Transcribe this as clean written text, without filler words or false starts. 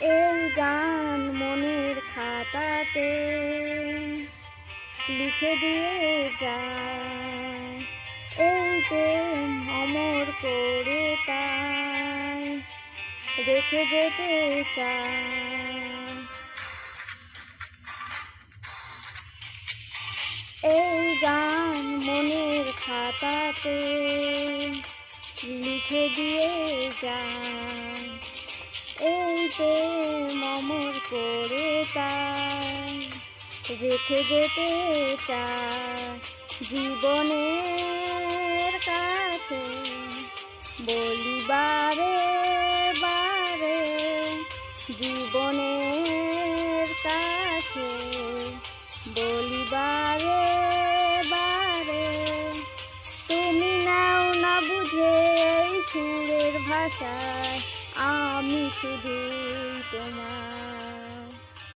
এই গান মনের খাতাতে লিখে দিয়ে যায়, এই প্রেম অমর করে তাই রেখে যেতে চায়। এই গান মনের খাতাতে লিখে দিয়ে যায়, এই প্রেম অমর করে তাই রেখে যেতে চায়। জীবনের কাছে বলি বারে বারে, জীবনের কাছে বলি বারে বারে, তুমি নাও না বুঝে এই সুরের ভাষায়, আমি শুধু